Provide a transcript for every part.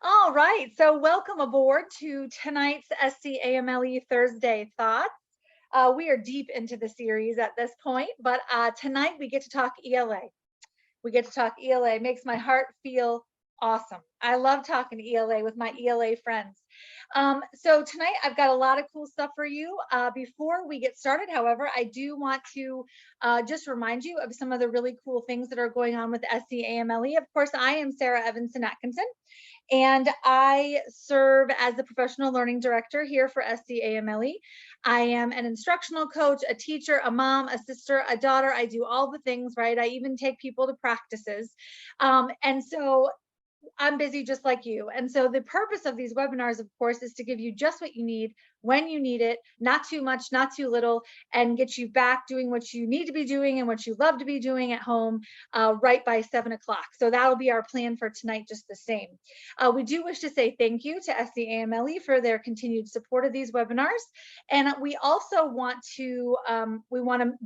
All right, so welcome aboard to tonight's SCAMLE Thursday Thoughts. We are deep into the series at this point, but tonight we get to talk ELA. We get to talk ELA. Makes my heart feel awesome. I love talking to ELA with my ELA friends. So tonight I've got a lot of cool stuff for you. Before we get started, however, I do want to just remind you of some of the really cool things that are going on with SCAMLE. Of course, I am Sarah Evanson Atkinson, and I serve as the professional learning director here for SCAMLE. I am an instructional coach, a teacher, a mom, a sister, a daughter. I do all the things, right? I even take people to practices. And so I'm busy just like you. And so the purpose of these webinars, of course, is to give you just what you need when you need it, not too much, not too little, and get you back doing what you need to be doing and what you love to be doing at home right by 7 o'clock. So that'll be our plan for tonight, just the same. We do wish to say thank you to SCAMLE for their continued support of these webinars. And we also want to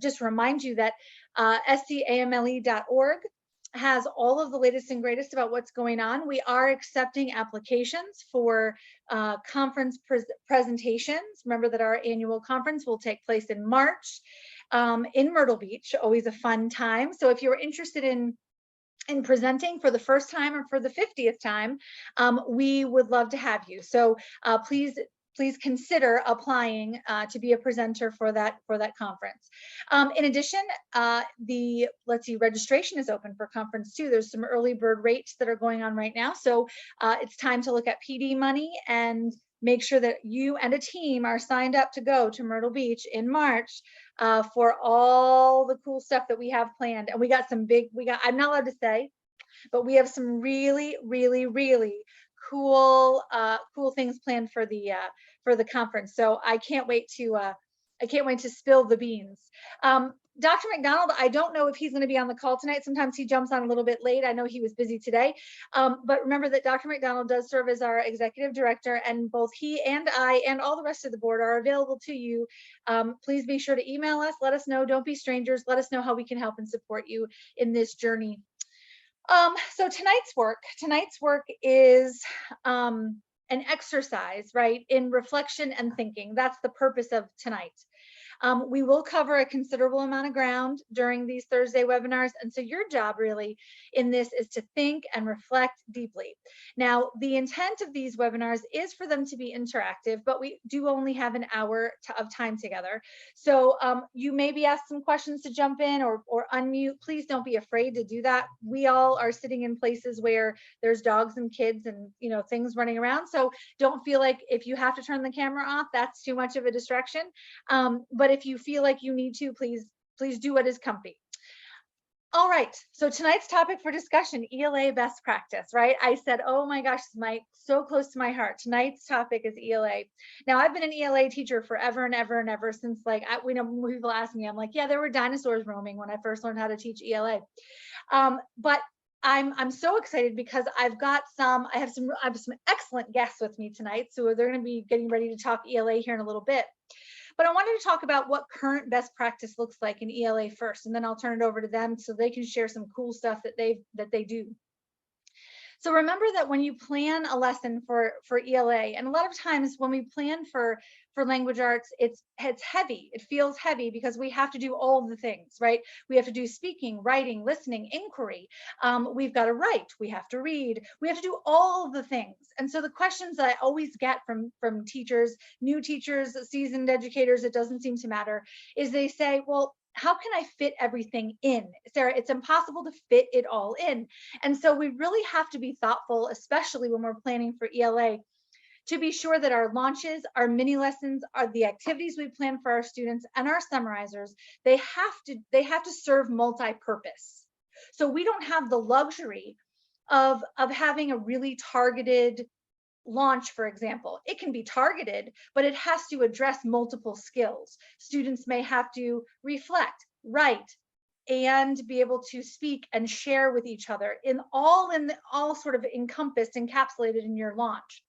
just remind you that scamle.org has all of the latest and greatest about what's going on. We are accepting applications for conference presentations. Remember that our annual conference will take place in March in Myrtle Beach, always a fun time. So if you're interested in presenting for the first time or for the 50th time, we would love to have you. So please consider applying to be a presenter for that conference. In addition, registration is open for conference too. There's some early bird rates that are going on right now. So it's time to look at PD money and make sure that you and a team are signed up to go to Myrtle Beach in March for all the cool stuff that we have planned. And we got I'm not allowed to say, but we have some really, really, really cool things planned for the conference. So I can't wait to spill the beans. Dr. McDonald, I don't know if he's going to be on the call tonight. Sometimes he jumps on a little bit late. I know he was busy today. But remember that Dr. McDonald does serve as our executive director, and both he and I and all the rest of the board are available to you. Please be sure to email us. Let us know. Don't be strangers. Let us know how we can help and support you in this journey. So tonight's work is an exercise, right, in reflection and thinking. That's the purpose of tonight. We will cover a considerable amount of ground during these Thursday webinars. And so your job really in this is to think and reflect deeply. Now, the intent of these webinars is for them to be interactive, but we do only have an hour of time together. So you may be asked some questions to jump in or unmute. Please don't be afraid to do that. We all are sitting in places where there's dogs and kids and things running around. So don't feel like if you have to turn the camera off, that's too much of a distraction. But if you feel like you need to, please do what is comfy. All right, so tonight's topic for discussion, ELA best practice, right? I said, oh my gosh, it's so close to my heart. Tonight's topic is ELA. Now, I've been an ELA teacher forever and ever and ever since, when people ask me, I'm like, yeah, there were dinosaurs roaming when I first learned how to teach ELA. But I'm so excited because I have some excellent guests with me tonight. So they're going to be getting ready to talk ELA here in a little bit. But I wanted to talk about what current best practice looks like in ELA first, and then I'll turn it over to them so they can share some cool stuff that they do. So remember that when you plan a lesson for ELA, and a lot of times when we plan for language arts, it's heavy. It feels heavy because we have to do all the things, right? We have to do speaking, writing, listening, inquiry. We've got to write. We have to read. We have to do all the things. And so the questions that I always get from teachers, new teachers, seasoned educators, it doesn't seem to matter, is they say, well, how can I fit everything in? Sarah, it's impossible to fit it all in. And so we really have to be thoughtful, especially when we're planning for ELA, to be sure that our launches, our mini lessons, are the activities we plan for our students and our summarizers, they have to serve multi-purpose. So we don't have the luxury of having a really targeted launch, for example. It can be targeted, but it has to address multiple skills. Students may have to reflect, write, and be able to speak and share with each other all sort of encompassed, encapsulated in your launch.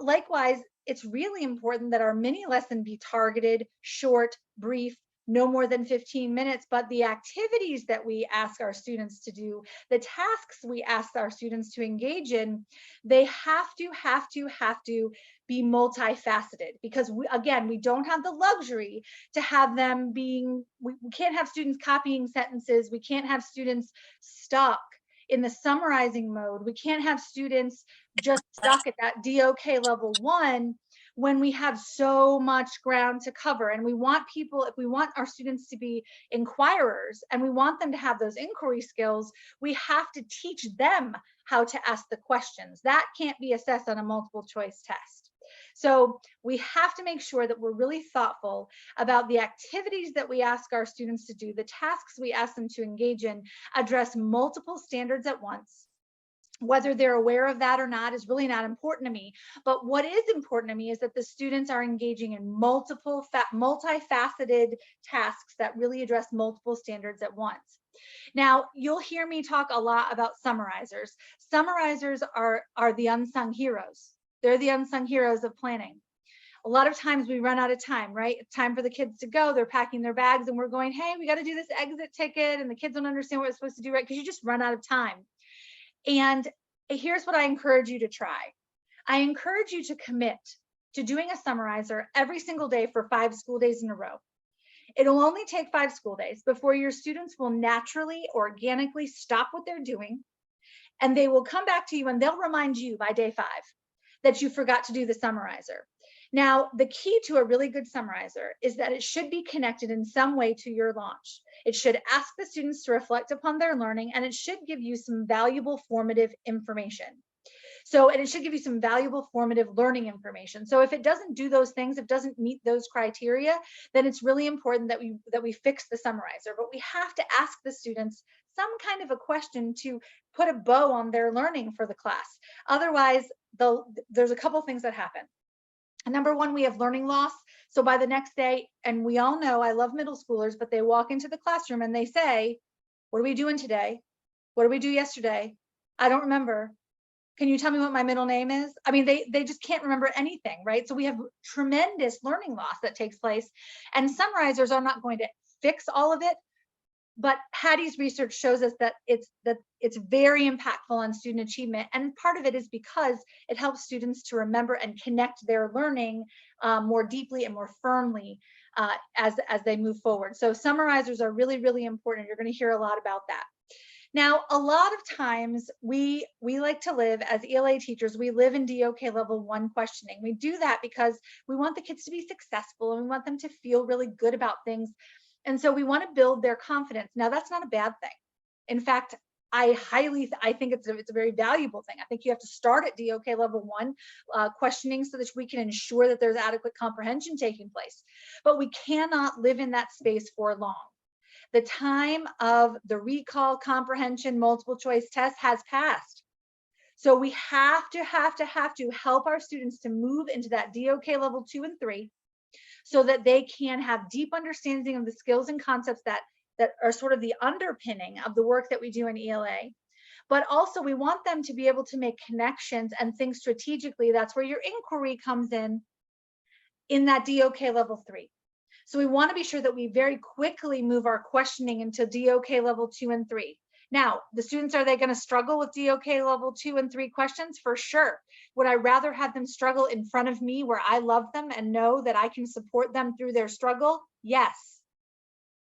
Likewise, it's really important that our mini lesson be targeted, short, brief, no more than 15 minutes, but the activities that we ask our students to do, the tasks we ask our students to engage in, they have to be multifaceted, because again, we don't have the luxury to have them being, we can't have students copying sentences. We can't have students stuck in the summarizing mode. We can't have students just stuck at that DOK level 1 when we have so much ground to cover. And we want people, if we want our students to be inquirers and we want them to have those inquiry skills, we have to teach them how to ask the questions. That can't be assessed on a multiple choice test. So we have to make sure that we're really thoughtful about the activities that we ask our students to do, the tasks we ask them to engage in, address multiple standards at once. Whether they're aware of that or not is really not important to me. But what is important to me is that the students are engaging in multifaceted tasks that really address multiple standards at once. Now, you'll hear me talk a lot about summarizers. Summarizers are the unsung heroes. They're the unsung heroes of planning. A lot of times we run out of time, right? It's time for the kids to go. They're packing their bags and we're going, hey, we got to do this exit ticket. And the kids don't understand what we're supposed to do, right? Because you just run out of time. And here's what I encourage you to try. I encourage you to commit to doing a summarizer every single day for 5 school days in a row. It'll only take 5 school days before your students will naturally, organically stop what they're doing. And they will come back to you and they'll remind you by day 5 that you forgot to do the summarizer. Now, the key to a really good summarizer is that it should be connected in some way to your launch. It should ask the students to reflect upon their learning, and it should give you some valuable formative information. So, and it should give you some valuable formative learning information. So if it doesn't do those things, if it doesn't meet those criteria, then it's really important that we fix the summarizer. But we have to ask the students some kind of a question to put a bow on their learning for the class. Otherwise, there's a couple things that happen. Number one, we have learning loss. So by the next day, and we all know, I love middle schoolers, but they walk into the classroom and they say, what are we doing today? What did we do yesterday? I don't remember. Can you tell me what my middle name is? I mean, they just can't remember anything, right? So we have tremendous learning loss that takes place, and summarizers are not going to fix all of it. But Hattie's research shows us that it's very impactful on student achievement. And part of it is because it helps students to remember and connect their learning more deeply and more firmly as they move forward. So summarizers are really, really important. You're going to hear a lot about that. Now, a lot of times we like to live as ELA teachers, we live in DOK level 1 questioning. We do that because we want the kids to be successful and we want them to feel really good about things. And so we want to build their confidence. Now, that's not a bad thing. In fact, I think it's a very valuable thing. I think you have to start at DOK level 1 questioning so that we can ensure that there's adequate comprehension taking place. But we cannot live in that space for long. The time of the recall, comprehension, multiple choice test has passed. So we have to help our students to move into that DOK level 2 and 3 so that they can have deep understanding of the skills and concepts that are sort of the underpinning of the work that we do in ELA. But also we want them to be able to make connections and think strategically. That's where your inquiry comes in that DOK level 3. So we want to be sure that we very quickly move our questioning into DOK level 2 and 3. Now, the students, are they going to struggle with DOK level 2 and 3 questions? For sure. Would I rather have them struggle in front of me where I love them and know that I can support them through their struggle? Yes.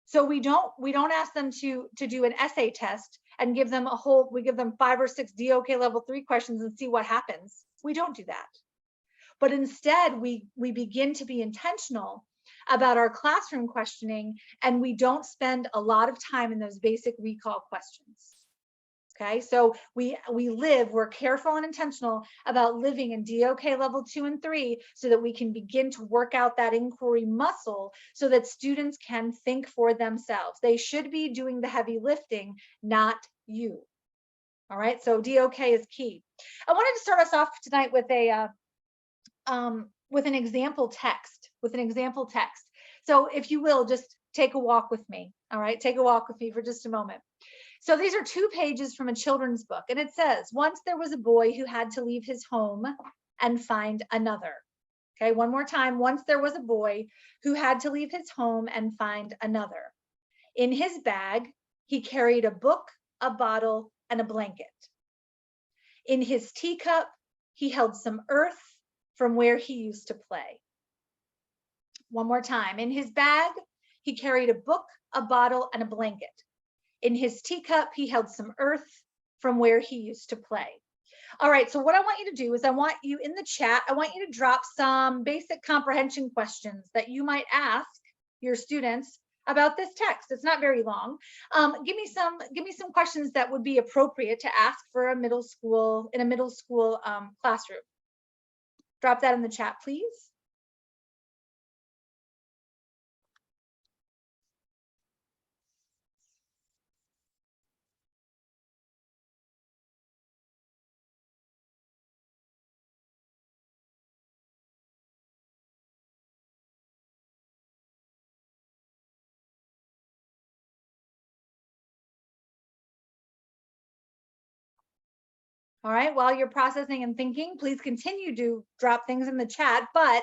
So we don't ask them to do an essay test and give them we give them 5 or 6 DOK level 3 questions and see what happens. We don't do that. But instead, we begin to be intentional about our classroom questioning, and we don't spend a lot of time in those basic recall questions. Okay, so we're careful and intentional about living in DOK level 2 and 3 so that we can begin to work out that inquiry muscle so that students can think for themselves. They should be doing the heavy lifting, not you. All right, so DOK is key. I wanted to start us off tonight with an example text, So if you will, just take a walk with me. All right, take a walk with me for just a moment. So these are 2 pages from a children's book, and it says, once there was a boy who had to leave his home and find another. Okay, one more time. Once there was a boy who had to leave his home and find another. In his bag, he carried a book, a bottle, and a blanket. In his teacup, he held some earth from where he used to play. One more time. In his bag, he carried a book, a bottle, and a blanket. In his teacup, he held some earth from where he used to play. All right, so what I want you to do is I want you in the chat, I want you to drop some basic comprehension questions that you might ask your students about this text. It's not very long. Give me some questions that would be appropriate to ask for a middle school classroom. Drop that in the chat, please. All right, while you're processing and thinking, please continue to drop things in the chat. But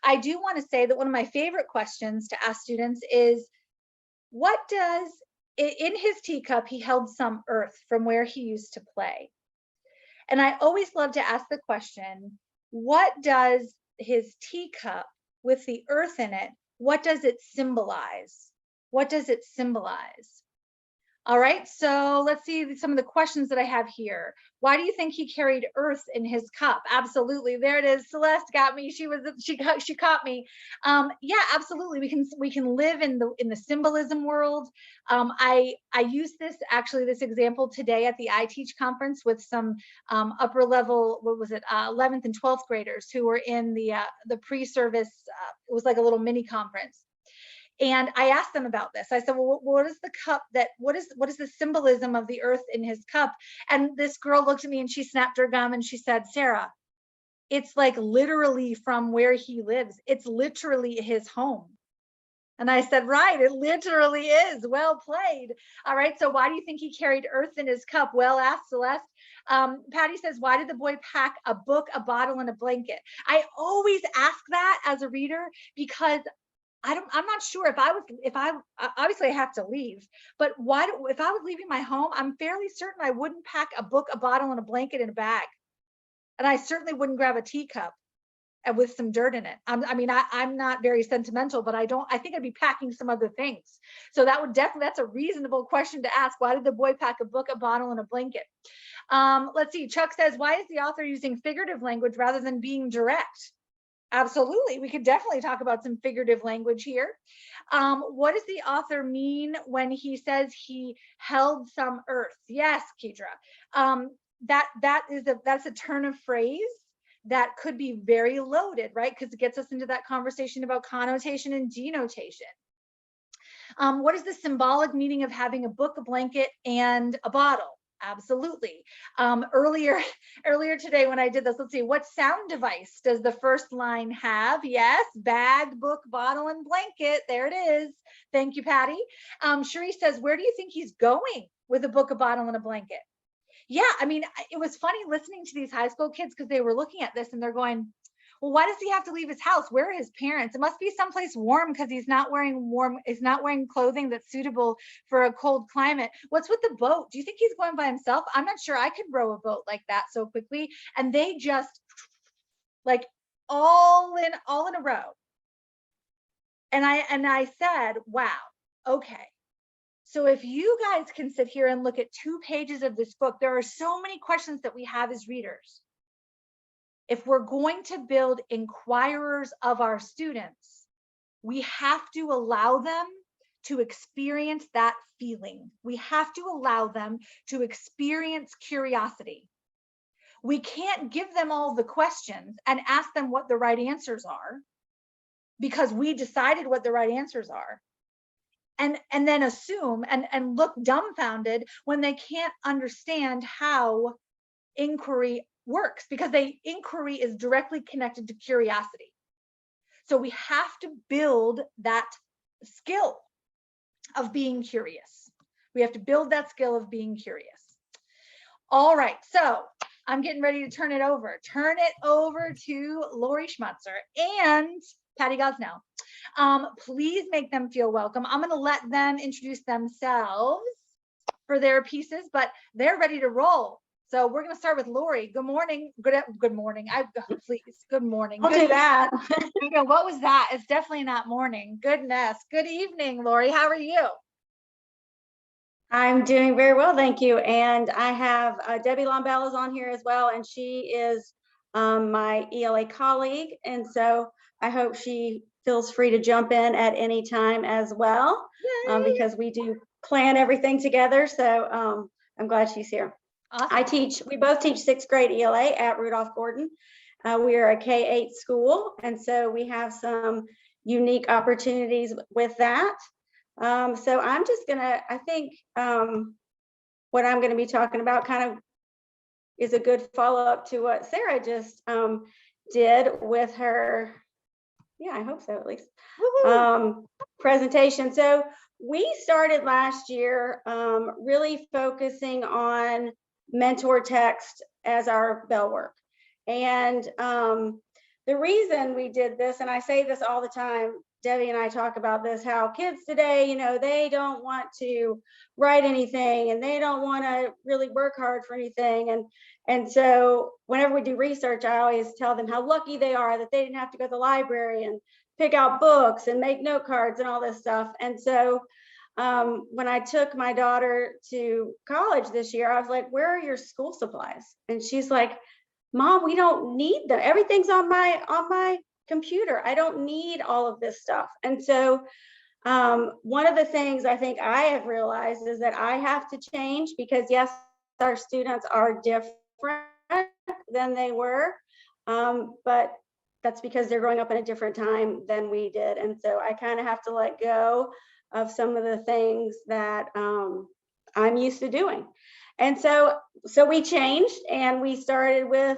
I do want to say that one of my favorite questions to ask students is, what does, in his teacup, he held some earth from where he used to play. And I always love to ask the question, what does his teacup with the earth in it, what does it symbolize? What does it symbolize? All right, so let's see some of the questions that I have here. Why do you think he carried earth in his cup? Absolutely, there it is. Celeste got me. She caught me. Yeah, absolutely. We can live in the symbolism world. I used this example today at the I Teach conference with some upper level, what was it, 11th and 12th graders who were in the pre-service. It was like a little mini conference. And I asked them about this. I said, well, what is the cup that, what is the symbolism of the earth in his cup? And this girl looked at me and she snapped her gum and she said, Sarah, it's like literally from where he lives. It's literally his home. And I said, right, it literally is. Well played. All right, so why do you think he carried earth in his cup? Well asked, Celeste. Patty says, why did the boy pack a book, a bottle, and a blanket? I always ask that as a reader because I'm not sure if I obviously I have to leave, but if I was leaving my home, I'm fairly certain I wouldn't pack a book, a bottle, and a blanket in a bag. And I certainly wouldn't grab a teacup and with some dirt in it. I'm not very sentimental, but I think I'd be packing some other things. So that's a reasonable question to ask. Why did the boy pack a book, a bottle, and a blanket? Let's see, Chuck says, why is the author using figurative language rather than being direct? Absolutely, we could definitely talk about some figurative language here. What does the author mean when he says he held some earth? Yes, Kedra. That's a turn of phrase that could be very loaded, right? Because it gets us into that conversation about connotation and denotation. What is the symbolic meaning of having a book, a blanket, and a bottle? Absolutely. Earlier today when I did this, let's see, what sound device does the first line have? Yes, bag, book, bottle, and blanket. There it is. Thank you, Patty. Cherie says, where do you think he's going with a book, a bottle, and a blanket? Yeah, I mean, it was funny listening to these high school kids because they were looking at this and they're going, well, why does he have to leave his house? Where are his parents? It must be someplace warm because he's not wearing clothing that's suitable for a cold climate. What's with the boat? Do you think he's going by himself? I'm not sure I could row a boat like that so quickly. And they just like all in a row. And I said, wow, okay. So if you guys can sit here and look at 2 pages of this book, there are so many questions that we have as readers. If we're going to build inquirers of our students, we have to allow them to experience that feeling. We have to allow them to experience curiosity. We can't give them all the questions and ask them what the right answers are because we decided what the right answers are. And then assume and look dumbfounded when they can't understand how inquiry works, because inquiry is directly connected to curiosity. So we have to build that skill of being curious. We have to build that skill of being curious. All right, so I'm getting ready to turn it over to Lori Schmutzer and Patty Gosnell. Please make them feel welcome. I'm going to let them introduce themselves for their pieces, but they're ready to roll. So we're going to start with Lori. Good morning. Good morning. Please. Good morning. I'll do that. What was that? It's definitely not morning. Goodness. Good evening, Lori. How are you? I'm doing very well, thank you. And I have Debbie Lombell is on here as well, and she is my ELA colleague. And so I hope she feels free to jump in at any time as well, because we do plan everything together. So I'm glad she's here. Awesome. We both teach 6th grade ELA at Rudolph Gordon. We are a K-8 school, and so we have some unique opportunities with that. So I'm just gonna, I think what I'm gonna be talking about kind of is a good follow-up to what Sarah just did with her, yeah, I hope so at least, presentation. So we started last year really focusing on mentor text as our bell work. And the reason we did this, and I say this all the time, Debbie and I talk about this, how kids today, you know, they don't want to write anything and they don't want to really work hard for anything. And so whenever we do research, I always tell them how lucky they are that they didn't have to go to the library and pick out books and make note cards and all this stuff. And so when I took my daughter to college this year, I was like, where are your school supplies? And she's like, Mom, we don't need them. Everything's on my computer. I don't need all of this stuff. And so one of the things I think I have realized is that I have to change, because yes, our students are different than they were, but that's because they're growing up in a different time than we did. And so I kind of have to let go of some of the things that I'm used to doing. And so we changed, and we started with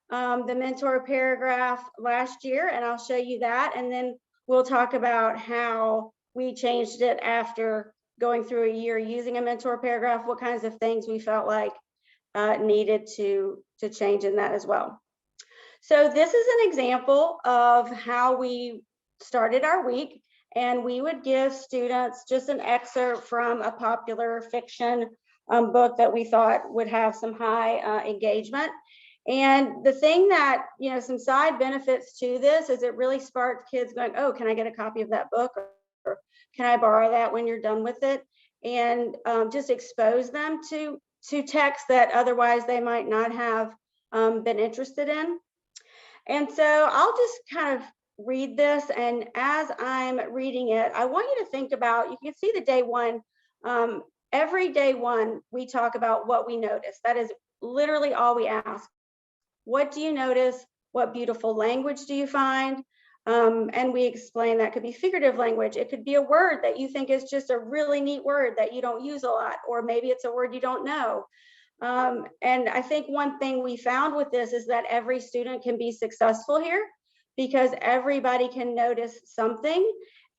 the mentor paragraph last year, and I'll show you that. And then we'll talk about how we changed it after going through a year using a mentor paragraph, what kinds of things we felt like needed to change in that as well. So this is an example of how we started our week, and we would give students just an excerpt from a popular fiction book that we thought would have some high engagement. And the thing that, you know, some side benefits to this is it really sparked kids going, oh, can I get a copy of that book? Or can I borrow that when you're done with it? And just expose them to texts that otherwise they might not have been interested in. And so I'll just kind of read this. And as I'm reading it, I want you to think about, you can see the day one. Every day one, we talk about what we notice. That is literally all we ask. What do you notice? What beautiful language do you find? And we explain that could be figurative language. It could be a word that you think is just a really neat word that you don't use a lot, or maybe it's a word you don't know. And I think one thing we found with this is that every student can be successful here, because everybody can notice something,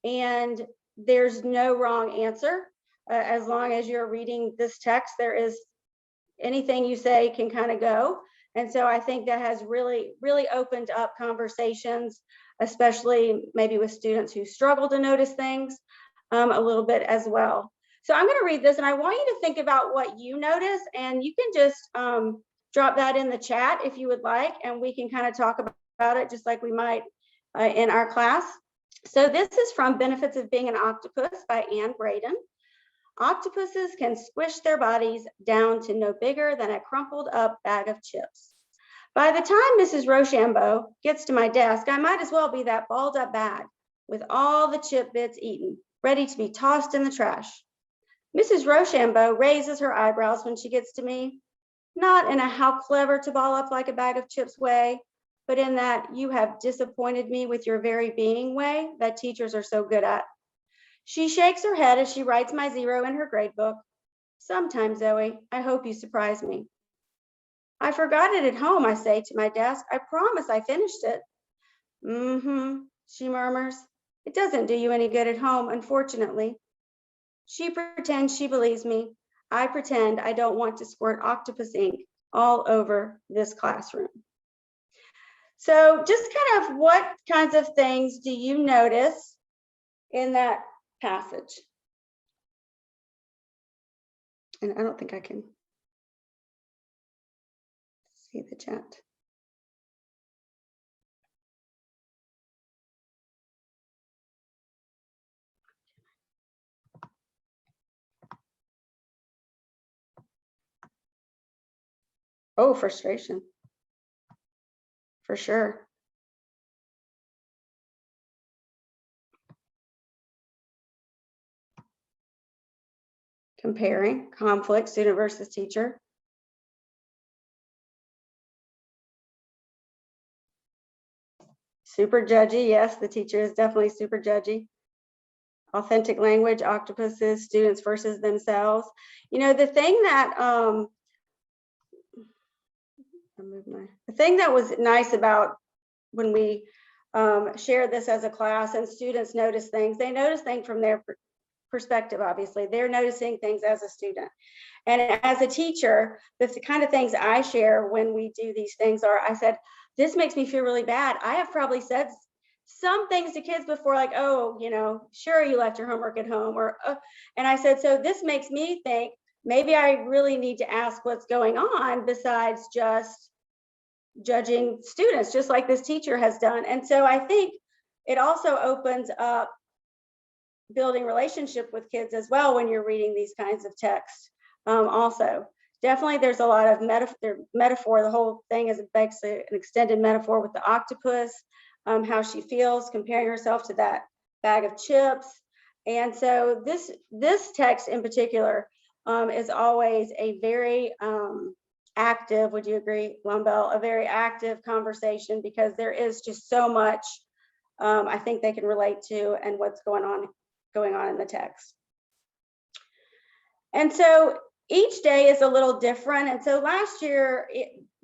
and there's no wrong answer. As long as you're reading this text, there is anything you say can kind of go. And so I think that has really, really opened up conversations, especially maybe with students who struggle to notice things a little bit as well. So I'm going to read this, and I want you to think about what you notice, and you can just drop that in the chat if you would like, and we can kind of talk about it just like we might in our class. So this is from Benefits of Being an Octopus by Anne Braden. Octopuses can squish their bodies down to no bigger than a crumpled up bag of chips. By the time Mrs. Rochambeau gets to my desk, I might as well be that balled up bag with all the chip bits eaten, ready to be tossed in the trash. Mrs. Rochambeau raises her eyebrows when she gets to me, not in a how clever to ball up like a bag of chips way, but in that you have disappointed me with your very being way that teachers are so good at. She shakes her head as she writes my 0 in her grade book. Sometime, Zoe, I hope you surprise me. I forgot it at home, I say to my desk. I promise I finished it. She murmurs. It doesn't do you any good at home, unfortunately. She pretends she believes me. I pretend I don't want to squirt octopus ink all over this classroom. So just kind of what kinds of things do you notice in that passage? And I don't think I can see the chat. Oh, frustration. For sure. Comparing, conflict, student versus teacher. Super judgy, yes, the teacher is definitely super judgy. Authentic language, octopuses, students versus themselves. You know, the thing that the thing that was nice about when we share this as a class and students notice things, they notice things from their perspective, obviously. They're noticing things as a student. And as a teacher, the kind of things I share when we do these things are, I said, this makes me feel really bad. I have probably said some things to kids before, like, oh, you know, sure, you left your homework at home, or, and I said, so this makes me think maybe I really need to ask what's going on besides just judging students, just like this teacher has done. And so I think it also opens up building relationship with kids as well when you're reading these kinds of texts. Also, definitely there's a lot of metaphor. The whole thing is basically an extended metaphor with the octopus, how she feels, comparing herself to that bag of chips. And so this text in particular is always a very active, would you agree, Lumbell, a very active conversation, because there is just so much I think they can relate to and what's going on in the text. And so each day is a little different. And so last year,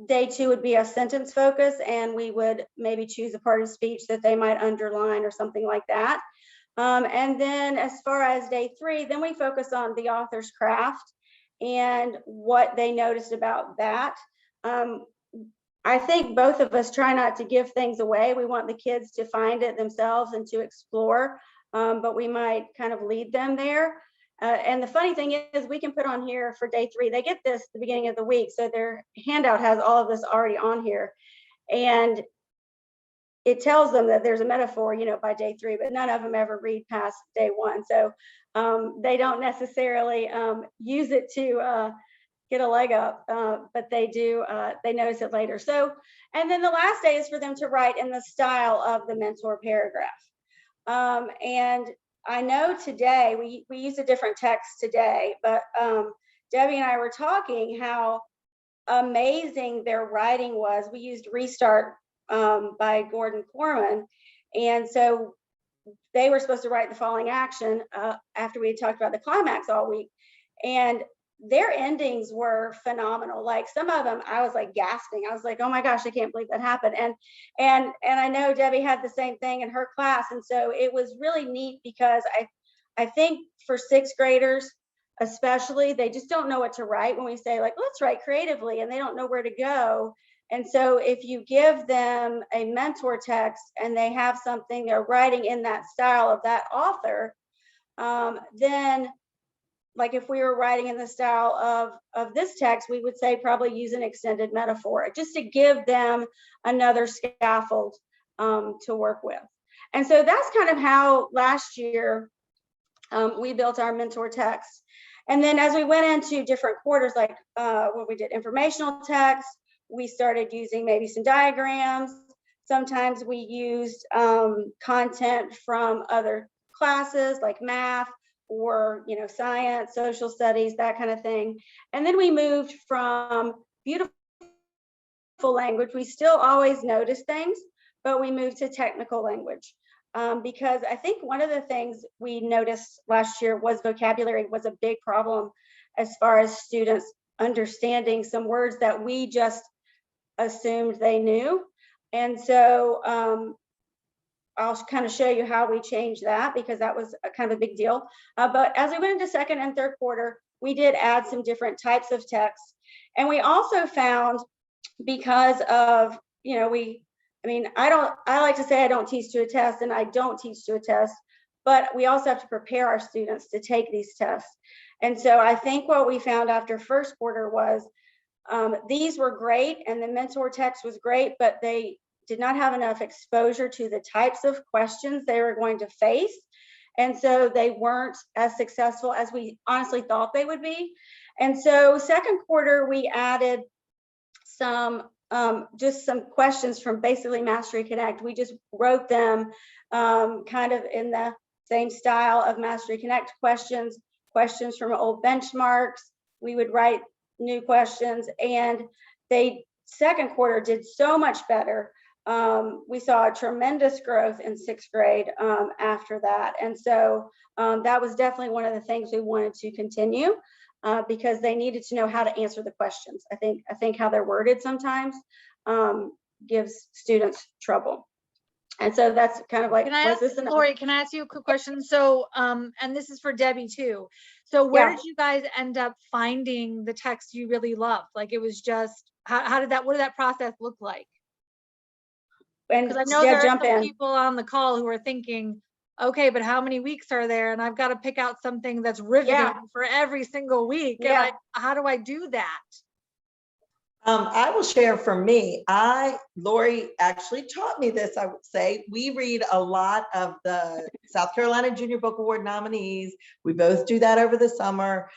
day 2 would be a sentence focus, and we would maybe choose a part of speech that they might underline or something like that. And then as far as day 3, then we focus on the author's craft and what they noticed about that. I think both of us try not to give things away. We want the kids to find it themselves and to explore, but we might kind of lead them there. And the funny thing is, we can put on here for day 3, they get this at the beginning of the week, so their handout has all of this already on here. And it tells them that there's a metaphor, you know, by day 3, but none of them ever read past day 1. So they don't necessarily use it to get a leg up, but they do, they notice it later. So, and then the last day is for them to write in the style of the mentor paragraph. And I know today, we used a different text today, but Debbie and I were talking how amazing their writing was. We used Restart by Gordon Corman. And so they were supposed to write the following action after we had talked about the climax all week. And their endings were phenomenal. Like some of them, I was like gasping. I was like, oh my gosh, I can't believe that happened. And I know Debbie had the same thing in her class. And so it was really neat, because I think for 6th graders, especially, they just don't know what to write when we say, like, let's write creatively, and they don't know where to go. And so if you give them a mentor text and they have something they're writing in that style of that author, then, like if we were writing in the style of this text, we would say probably use an extended metaphor, just to give them another scaffold to work with. And so that's kind of how last year we built our mentor text. And then as we went into different quarters, like when we did informational text, we started using maybe some diagrams. Sometimes we used content from other classes like math, or, you know, science, social studies, that kind of thing. And then we moved from beautiful language. We still always notice things, but we moved to technical language. Because I think one of the things we noticed last year was vocabulary was a big problem as far as students understanding some words that we just assumed they knew. And so I'll kind of show you how we changed that, because that was a kind of a big deal. But as we went into 2nd and 3rd quarter, we did add some different types of text. And we also found, because of, I like to say I don't teach to a test, and I don't teach to a test, but we also have to prepare our students to take these tests. And so I think what we found after first quarter was these were great, and the mentor text was great, but they did not have enough exposure to the types of questions they were going to face. And so they weren't as successful as we honestly thought they would be. And so second quarter, we added some just some questions from basically Mastery Connect. We just wrote them kind of in the same style of Mastery Connect questions from old benchmarks. We would write new questions, and they second quarter did so much better. We saw a tremendous growth in sixth grade after that. And so that was definitely one of the things we wanted to continue because they needed to know how to answer the questions. I think how they're worded sometimes gives students trouble. And so that's kind of like, Lori, can I ask you a quick question? So, and this is for Debbie too. So where did you guys end up finding the text you really loved? Like it was just, what did that process look like? Because I know there are some people on the call who are thinking, okay, but how many weeks are there? And I've got to pick out something that's riveting for every single week. And how do I do that? I will share for me. Lori actually taught me this, I would say. We read a lot of the South Carolina Junior Book Award nominees. We both do that over the summer.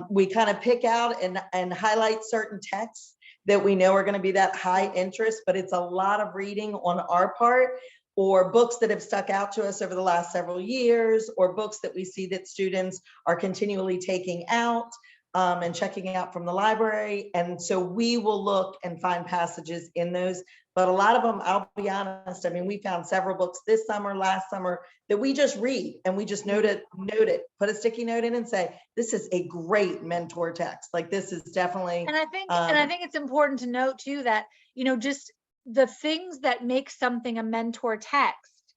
We kind of pick out and highlight certain texts that we know are going to be that high interest, but it's a lot of reading on our part, or books that have stuck out to us over the last several years, or books that we see that students are continually taking out and checking out from the library. And so we will look and find passages in those, but a lot of them, I'll be honest, I mean, we found several books this summer, last summer, that we just read and we just note it, put a sticky note in and say, this is a great mentor text. Like this is definitely. And I think it's important to note too, that, just the things that make something a mentor text,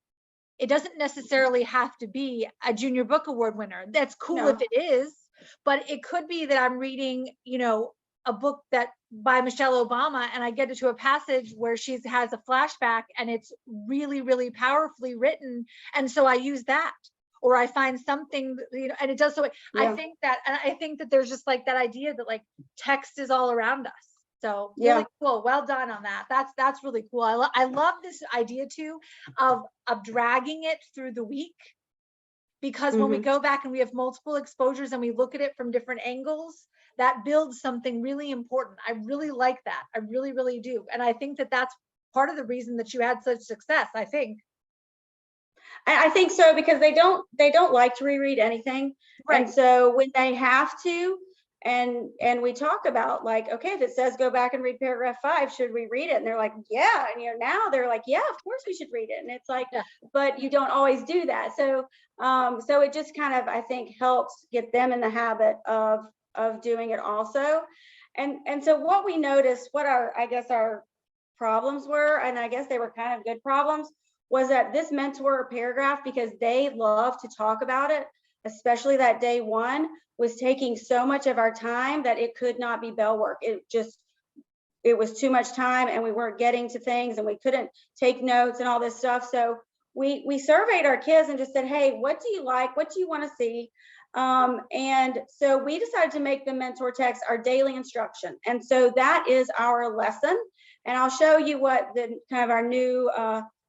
it doesn't necessarily have to be a Junior Book Award winner. That's cool if it is, but it could be that I'm reading, a book that by Michelle Obama, and I get into a passage where she has a flashback and it's really, really powerfully written. And so I use that, or I find something, and it does. So I think that there's just like that idea that like text is all around us. So really cool. Well done on that. That's really cool. I love this idea too of dragging it through the week, because when we go back and we have multiple exposures and we look at it from different angles, that builds something really important. I really like that. I really, really do. And I think that that's part of the reason that you had such success, I think. I think so, because they don't like to reread anything. Right. And so when they have to, and we talk about like, okay, if it says go back and read paragraph 5, should we read it? And they're like, yeah. And now they're like, yeah, of course we should read it. And it's like, but you don't always do that. So so it just kind of, I think, helps get them in the habit of doing it also. And so what we noticed, what our problems were, and I guess they were kind of good problems, was that this mentor paragraph, because they love to talk about it, especially that day one, was taking so much of our time that it could not be bell work. It was too much time, and we weren't getting to things, and we couldn't take notes and all this stuff. So we surveyed our kids and just said, hey, what do you like? What do you want to see? And so we decided to make the mentor text our daily instruction. And so that is our lesson. And I'll show you what the kind of our new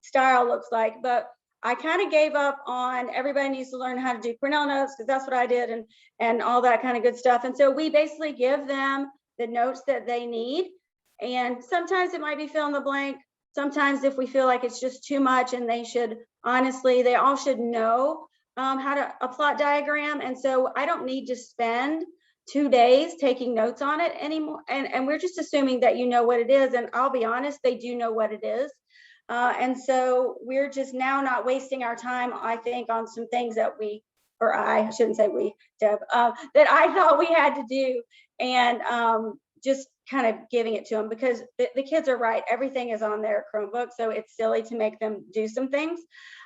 style looks like. But I kind of gave up on everybody needs to learn how to do Cornell notes, because that's what I did, and all that kind of good stuff. And so we basically give them the notes that they need. And sometimes it might be fill in the blank. Sometimes if we feel like it's just too much, and they all should know how to a plot diagram. And so I don't need to spend 2 days taking notes on it anymore. And we're just assuming that you know what it is. And I'll be honest, they do know what it is. And so we're just now not wasting our time, I think, on some things that I shouldn't say we, Deb, that I thought we had to do, and just kind of giving it to them, because the kids are right. Everything is on their Chromebook, so it's silly to make them do some things.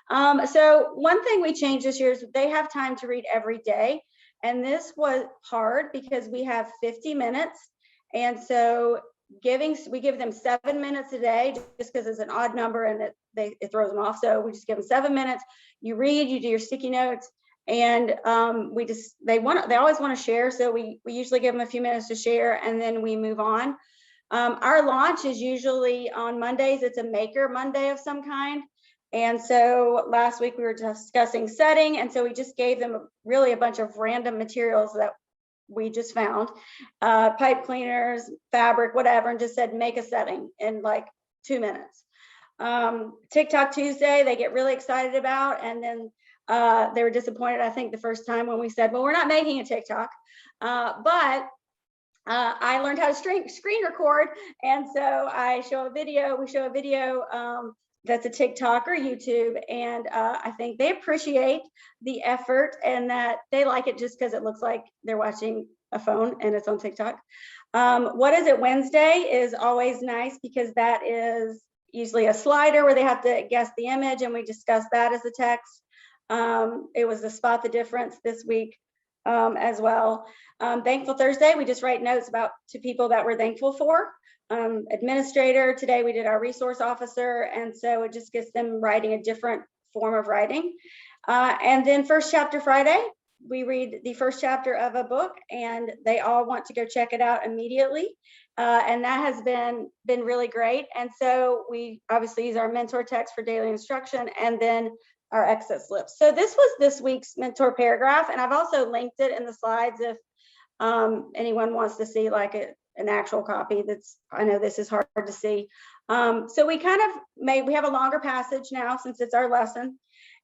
So one thing we changed this year is they have time to read every day. And this was hard because we have 50 minutes, And so we give them 7 minutes a day just because it's an odd number and it throws them off. So we just give them 7 minutes. You read, you do your sticky notes, and they always want to share. So we usually give them a few minutes to share, and then we move on. Our launch is usually on Mondays. It's a maker Monday of some kind. And so last week we were discussing setting. And so we just gave them really a bunch of random materials that we just found, pipe cleaners, fabric, whatever, and just said, make a setting in like 2 minutes. TikTok Tuesday, they get really excited about. And then they were disappointed, I think, the first time when we said, well, we're not making a TikTok, but I learned how to screen record. And so we show a video that's a TikTok or YouTube. And I think they appreciate the effort and that they like it just because it looks like they're watching a phone and it's on TikTok. What is it Wednesday is always nice because that is usually a slider where they have to guess the image, and we discuss that as a text. It was the spot the difference this week as well. Thankful Thursday, we just write notes to people that we're thankful for. Administrator, today we did our resource officer, and so it just gets them writing a different form of writing. And then First Chapter Friday, we read the first chapter of a book, and they all want to go check it out immediately. And that has been really great. And so we obviously use our mentor text for daily instruction, and then our exit slips. So this was this week's mentor paragraph, and I've also linked it in the slides if anyone wants to see like an actual copy. I know this is hard to see. So we have a longer passage now since it's our lesson,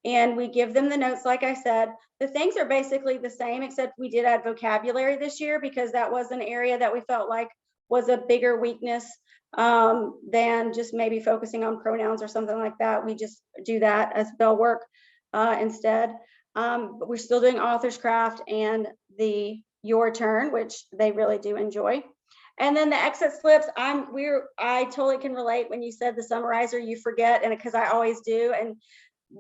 and we give them the notes. Like I said, the things are basically the same, except we did add vocabulary this year because that was an area that we felt like was a bigger weakness than just maybe focusing on pronouns or something like that. We just do that as bell work instead. But we're still doing author's craft and the your turn, which they really do enjoy. And then the exit slips, I totally can relate when you said the summarizer, you forget, and because I always do. And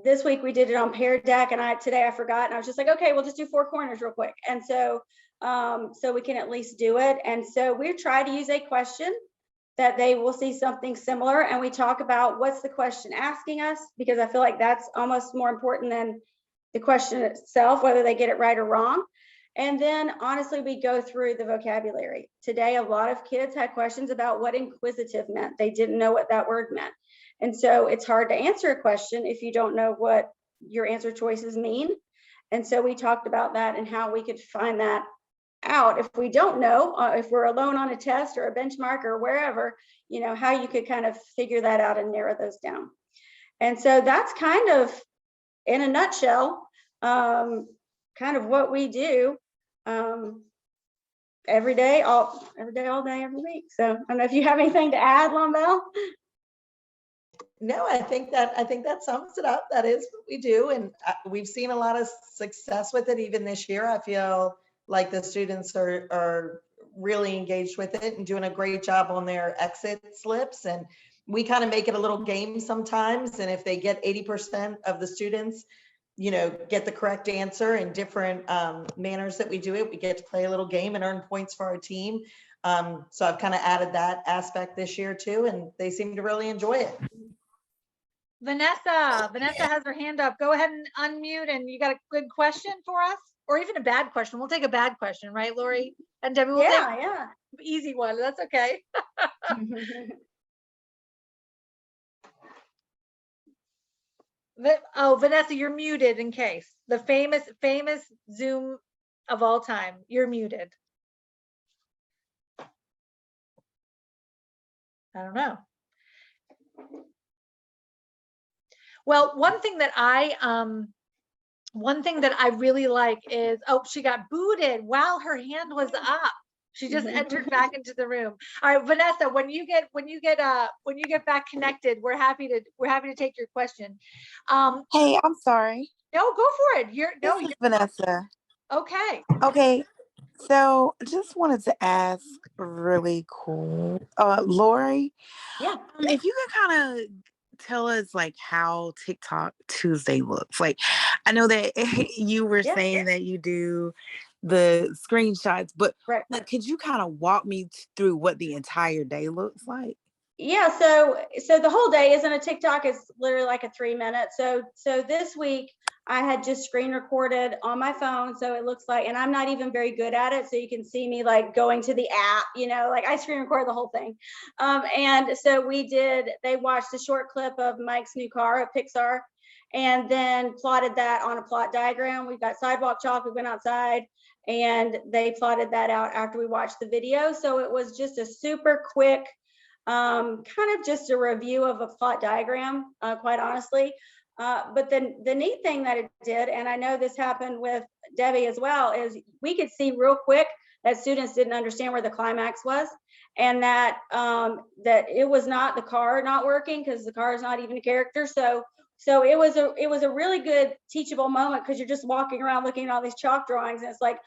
this week we did it on Pear Deck, and today I forgot, and I was just like, okay, we'll just do 4 corners real quick. And so we can at least do it. And so we try to use a question that they will see something similar, and we talk about what's the question asking us, because I feel like that's almost more important than the question itself, whether they get it right or wrong. And then honestly, we go through the vocabulary. Today, a lot of kids had questions about what inquisitive meant. They didn't know what that word meant. And so it's hard to answer a question if you don't know what your answer choices mean. And so we talked about that and how we could find that out if we don't know, if we're alone on a test or a benchmark or wherever, how you could kind of figure that out and narrow those down. And so that's kind of, in a nutshell, kind of what we do every day, all day, every week. So I don't know if you have anything to add, Lombell. No, I think that sums it up. That is what we do, and we've seen a lot of success with it. Even this year, I feel like the students are really engaged with it and doing a great job on their exit slips. And we kind of make it a little game sometimes. And if they get 80% of the students, get the correct answer in different manners that we do it, we get to play a little game and earn points for our team. So I've kind of added that aspect this year too, and they seem to really enjoy it. Vanessa has her hand up. Go ahead and unmute, and you got a good question for us, or even a bad question. We'll take a bad question, right, Lori and Debbie? We'll take easy one. That's okay. Oh, Vanessa, you're muted in case. The famous Zoom of all time. You're muted. I don't know. Well, one thing that I really like is, she got booted while her hand was up. She just entered back into the room. All right, Vanessa, when you get back connected, we're happy to take your question. Hey, I'm sorry. No, go for it. This is Vanessa. Okay. Okay. So just wanted to ask really cool, Lori. Yeah. If you could kind of tell us like how TikTok Tuesday looks. Like, I know that you were saying that you do the screenshots, but Right. like, could you kind of walk me through what the entire day looks like? Yeah, so the whole day isn't a TikTok, it's literally like a 3 minute. So this week I had just screen recorded on my phone. So it looks like, and I'm not even very good at it. So you can see me like going to the app, like I screen record the whole thing. And so they watched a short clip of Mike's new car at Pixar and then plotted that on a plot diagram. We've got sidewalk chalk, we went outside and they plotted that out after we watched the video. So it was just a super quick, kind of just a review of a plot diagram, quite honestly. But then the neat thing that it did, and I know this happened with Debbie as well, is we could see real quick that students didn't understand where the climax was, and that it was not the car not working, because the car is not even a character. So it was a really good teachable moment, because you're just walking around looking at all these chalk drawings and it's like,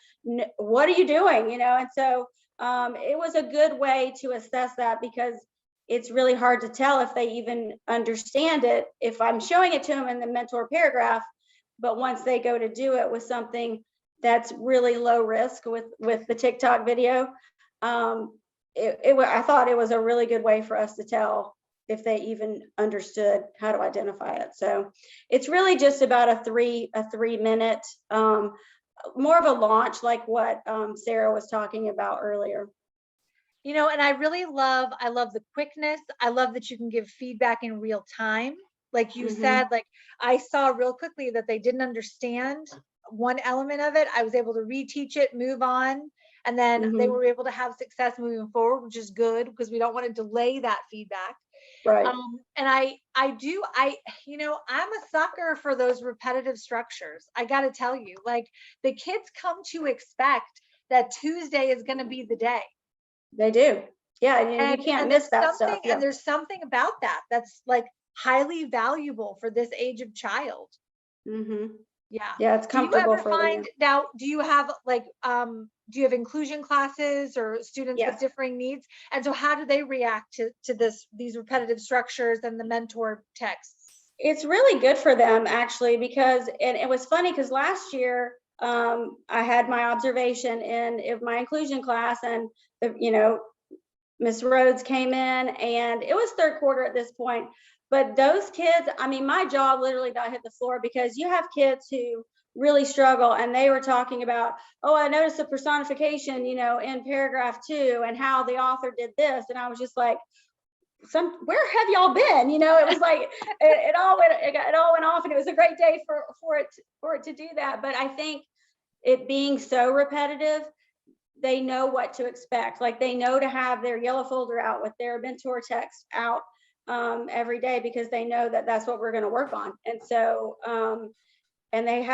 what are you doing? And so it was a good way to assess that, because it's really hard to tell if they even understand it if I'm showing it to them in the mentor paragraph. But once they go to do it with something that's really low risk with the TikTok video, I thought it was a really good way for us to tell if they even understood how to identify it. So it's really just about a 3-minute, more of a launch, like what Sarah was talking about earlier. And I love the quickness. I love that you can give feedback in real time. Like you said, like I saw real quickly that they didn't understand one element of it. I was able to reteach it, move on, and then they were able to have success moving forward, which is good, because we don't want to delay that feedback. Right. And I'm a sucker for those repetitive structures. I got to tell you, like the kids come to expect that Tuesday is going to be the day. They do. Yeah, and you can't miss that stuff. Yeah. And there's something about that that's like highly valuable for this age of child. Yeah. Yeah, it's comfortable for them. Now, do you have inclusion classes or students with differing needs? And so how do they react to these repetitive structures and the mentor texts? It's really good for them, actually, because, and it was funny because last year I had my observation in my inclusion class, and Miss Rhodes came in, and it was third quarter at this point. But those kids, I mean, my jaw literally got hit the floor, because you have kids who really struggle, and they were talking about, oh, I noticed the personification, in paragraph 2, and how the author did this, and I was just like, where have y'all been? It was like it all went off, and it was a great day for it to do that. But I think it being so repetitive, they know what to expect. Like they know to have their yellow folder out with their mentor text out every day, because they know that that's what we're going to work on. And so and they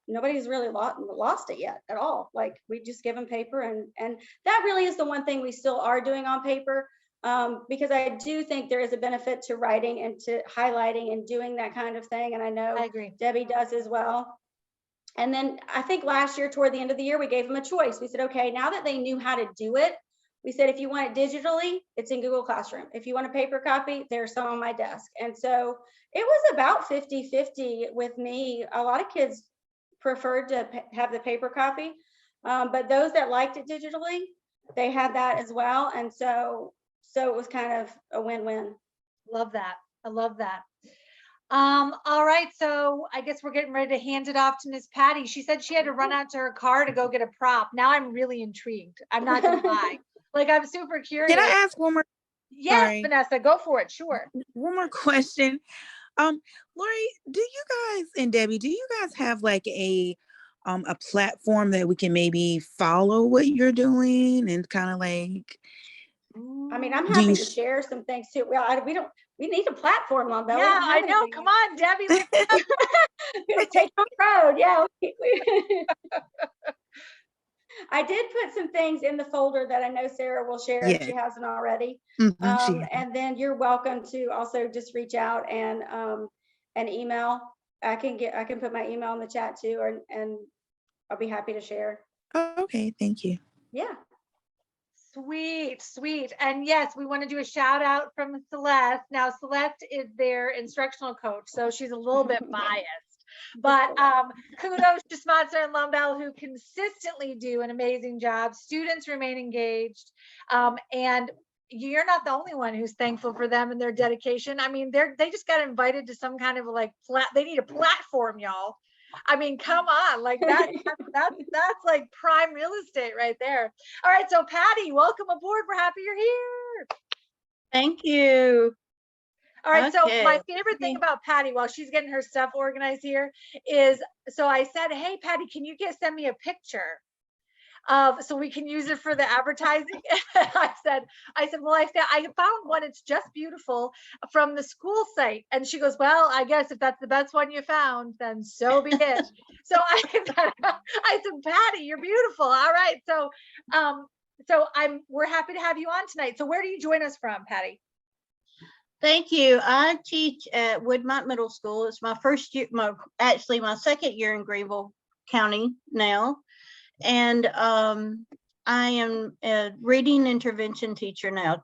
nobody's really lost it yet at all. Like we just give them paper, and that really is the one thing we still are doing on paper, because I do think there is a benefit to writing and to highlighting and doing that kind of thing. And I know I agree. Debbie does as well. And then I think last year, toward the end of the year, we gave them a choice. We said, okay, now that they knew how to do it, we said, if you want it digitally, it's in Google Classroom. If you want a paper copy, there's some on my desk. And so it was about 50-50 with me. A lot of kids preferred to have the paper copy, but those that liked it digitally, they had that as well. And so it was kind of a win-win. Love that. I love that. All right, so I guess we're getting ready to hand it off to Miss Patty. She said she had to run out to her car to go get a prop. Now I'm really intrigued. I'm not gonna lie. Like I'm super curious. Can I ask one more? Yes, Sorry. Vanessa, go for it. Sure. One more question. Lori, do you guys and Debbie, do you guys have like a platform that we can maybe follow what you're doing and kind of like? I mean, I'm happy to share some things too. Well, we need a platform, Lonbella. Yeah, I know. Come on, Debbie. We're gonna take on the road. Yeah. I did put some things in the folder that I know Sarah will share if she hasn't already. And then you're welcome to also just reach out and email. I can put my email in the chat too, and I'll be happy to share. Okay, thank you. Yeah. Sweet. And yes, we want to do a shout out from Celeste. Now, Celeste is their instructional coach, so she's a little bit biased. But kudos to Sponsor and Lumbell, who consistently do an amazing job. Students remain engaged. And you're not the only one who's thankful for them and their dedication. I mean, they just got invited to some kind of like they need a platform, y'all. I mean, come on, like that's like prime real estate right there. All right, so Patty, welcome aboard. We're happy you're here. Thank you. All right, so my Okay. favorite thing about Patty, while she's getting her stuff organized here, is so I said, hey Patty, can you send me a picture of so we can use it for the advertising? I said, well, I found one. It's just beautiful from the school site. And she goes, well, I guess if that's the best one you found, then so be it. So I said, Patty, you're beautiful. All right, so we're happy to have you on tonight. So where do you join us from, Patty? Thank you. I teach at Woodmont Middle School. It's my first year, actually my second year in Greenville County now. And I am a reading intervention teacher now,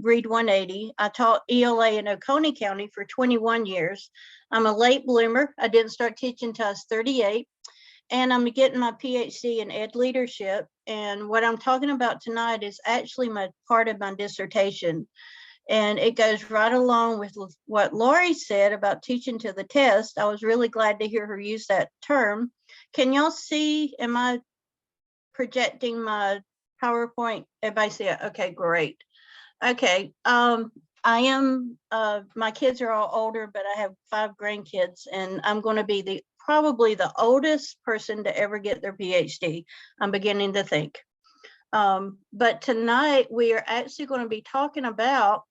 Read 180. I taught ELA in Oconee County for 21 years. I'm a late bloomer. I didn't start teaching until I was 38. And I'm getting my PhD in ed leadership. And what I'm talking about tonight is actually part of my dissertation. And it goes right along with what Lori said about teaching to the test. I was really glad to hear her use that term. Can y'all see, am I projecting my PowerPoint? Everybody see it? Okay, great. Okay, I am, my kids are all older, but I have 5 grandkids, and I'm going to be probably the oldest person to ever get their PhD. I'm beginning to think. But tonight we are actually going to be talking about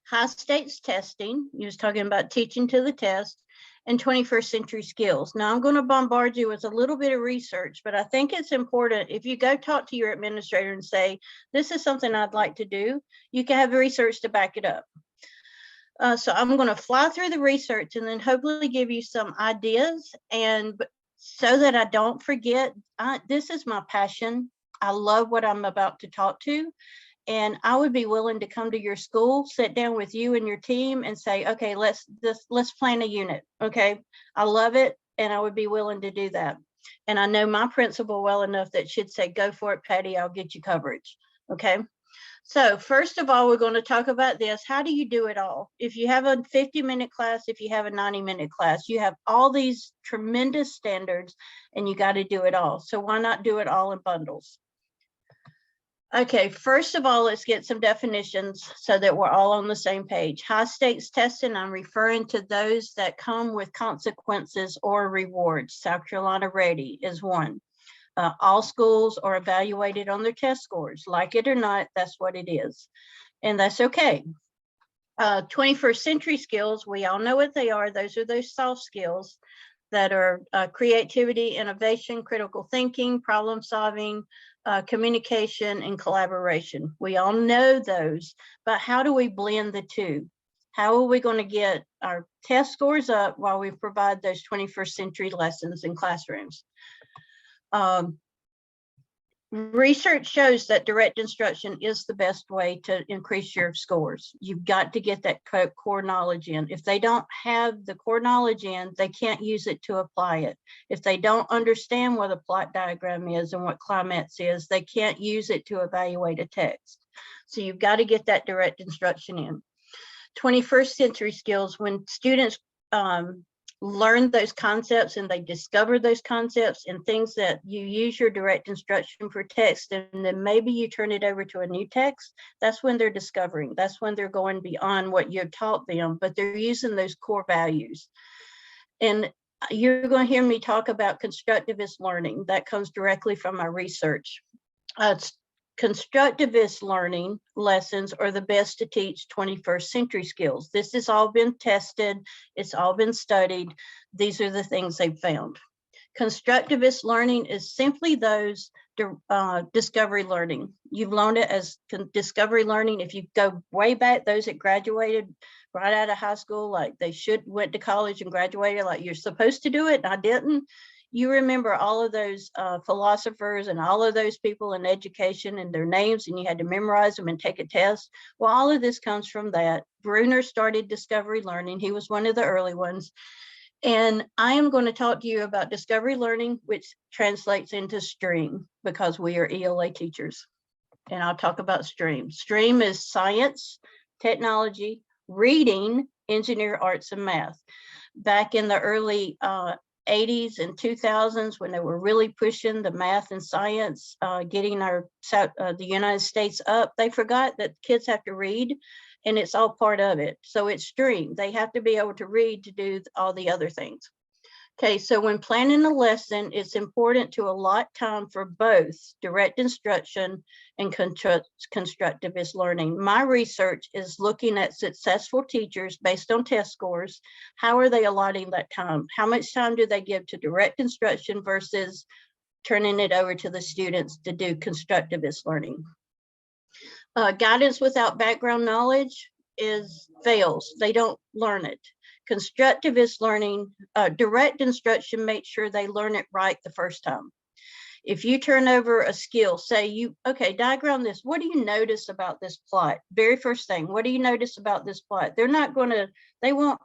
high stakes testing. You was talking about teaching to the test and 21st century skills. Now I'm going to bombard you with a little bit of research, but I think it's important if you go talk to your administrator and say, this is something I'd like to do, you can have research to back it up. So I'm going to fly through the research and then hopefully give you some ideas, and so that I don't forget, this is my passion. I love what I'm about to talk to. And I would be willing to come to your school, sit down with you and your team and say, okay, let's plan a unit. Okay, I love it. And I would be willing to do that. And I know my principal well enough that she'd say, go for it, Patty, I'll get you coverage. Okay. So first of all, we're going to talk about this. How do you do it all? If you have a 50-minute class, if you have a 90-minute class, you have all these tremendous standards and you got to do it all. So why not do it all in bundles? Okay, first of all, let's get some definitions so that we're all on the same page. High stakes testing, I'm referring to those that come with consequences or rewards. South Carolina Ready is one. All schools are evaluated on their test scores. Like it or not, that's what it is. And that's okay. 21st century skills, we all know what they are. Those are those soft skills that are creativity, innovation, critical thinking, problem solving, communication, and collaboration. We all know those, but how do we blend the two? How are we going to get our test scores up while we provide those 21st century lessons in classrooms? Research shows that direct instruction is the best way to increase your scores. You've got to get that core knowledge in. If they don't have the core knowledge in, they can't use it to apply it. If they don't understand what a plot diagram is and what climates is, they can't use it to evaluate a text. So you've got to get that direct instruction in. 21st century skills, when students learn those concepts and they discover those concepts and things that you use your direct instruction for text, and then maybe you turn it over to a new text, that's when they're discovering. That's when they're going beyond what you've taught them, but they're using those core values. And you're going to hear me talk about constructivist learning. That comes directly from my research. Constructivist learning lessons are the best to teach 21st century skills. This has all been tested. It's all been studied. These are the things they've found. Constructivist learning is simply those discovery learning. You've learned it as discovery learning. If you go way back, those that graduated right out of high school, like they went to college and graduated like you're supposed to do it, and I didn't. You remember all of those philosophers and all of those people in education and their names, and you had to memorize them and take a test. Well, all of this comes from that. Bruner started discovery learning. He was one of the early ones. And I am going to talk to you about discovery learning, which translates into STREAM because we are ELA teachers. And I'll talk about STREAM. STREAM is science, technology, reading, engineer, arts, and math. Back in the early 80s and 2000s, when they were really pushing the math and science, getting the United States up, they forgot that kids have to read, and it's all part of it. So it's STREAM. They have to be able to read to do all the other things. Okay, so when planning a lesson, it's important to allot time for both direct instruction and constructivist learning. My research is looking at successful teachers based on test scores. How are they allotting that time? How much time do they give to direct instruction versus turning it over to the students to do constructivist learning? Guidance without background knowledge fails. They don't learn it. Constructivist learning, direct instruction makes sure they learn it right the first time. If you turn over a skill, say okay, diagram this. What do you notice about this plot? Very first thing, what do you notice about this plot? They won't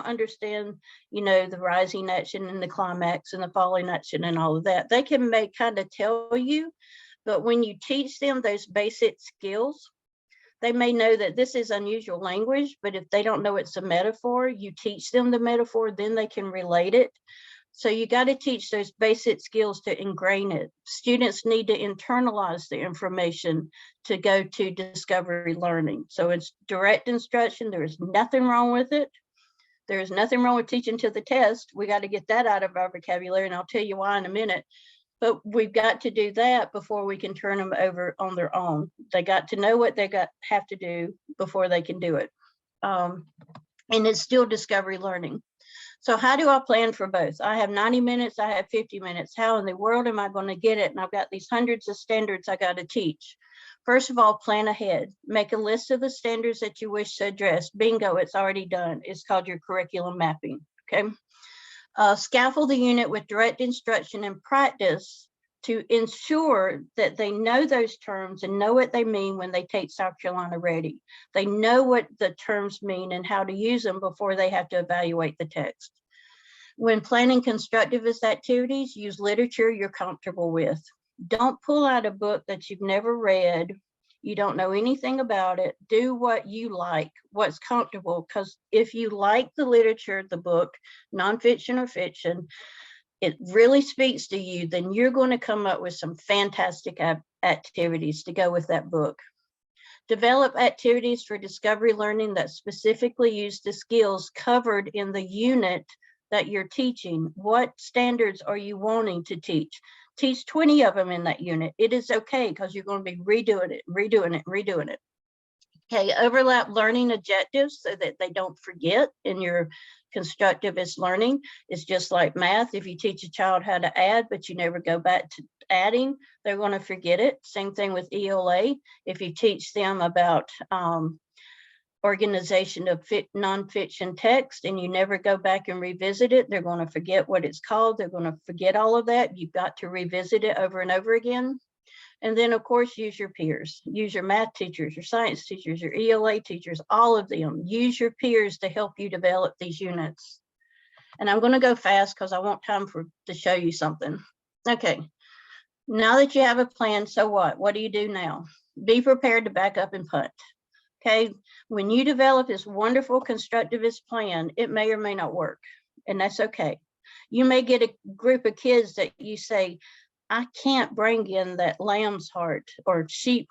understand, the rising action and the climax and the falling action and all of that. They can kind of tell you, but when you teach them those basic skills, they may know that this is unusual language, but if they don't know it's a metaphor, you teach them the metaphor, then they can relate it. So you got to teach those basic skills to ingrain it. Students need to internalize the information to go to discovery learning. So it's direct instruction. There is nothing wrong with it. There is nothing wrong with teaching to the test. We got to get that out of our vocabulary, and I'll tell you why in a minute. But we've got to do that before we can turn them over on their own. They got to know what they have to do before they can do it. And it's still discovery learning. So how do I plan for both? I have 90 minutes, I have 50 minutes. How in the world am I going to get it? And I've got these hundreds of standards I got to teach. First of all, plan ahead. Make a list of the standards that you wish to address. Bingo, it's already done. It's called your curriculum mapping, okay? Scaffold the unit with direct instruction and practice to ensure that they know those terms and know what they mean when they take South Carolina Ready. They know what the terms mean and how to use them before they have to evaluate the text. When planning constructivist activities, use literature you're comfortable with. Don't pull out a book that you've never read. You don't know anything about it. Do what you like, what's comfortable, because if you like the literature, the book, nonfiction or fiction, it really speaks to you, then you're going to come up with some fantastic activities to go with that book. Develop activities for discovery learning that specifically use the skills covered in the unit that you're teaching. What standards are you wanting to teach? Teach 20 of them in that unit. It is okay because you're going to be redoing it. Okay, overlap learning objectives so that they don't forget in your constructivist learning. It's just like math. If you teach a child how to add, but you never go back to adding, they're going to forget it. Same thing with ELA. If you teach them about organization of nonfiction text and you never go back and revisit it, they're going to forget what it's called. They're going to forget all of that. You've got to revisit it over and over again. And then, of course, use your peers. Use your math teachers, your science teachers, your ELA teachers, all of them. Use your peers to help you develop these units. And I'm going to go fast because I want time to show you something. Okay, now that you have a plan, so what? What do you do now? Be prepared to back up and punt. Okay, when you develop this wonderful constructivist plan, it may or may not work, and that's okay. You may get a group of kids that you say, I can't bring in that lamb's heart or sheep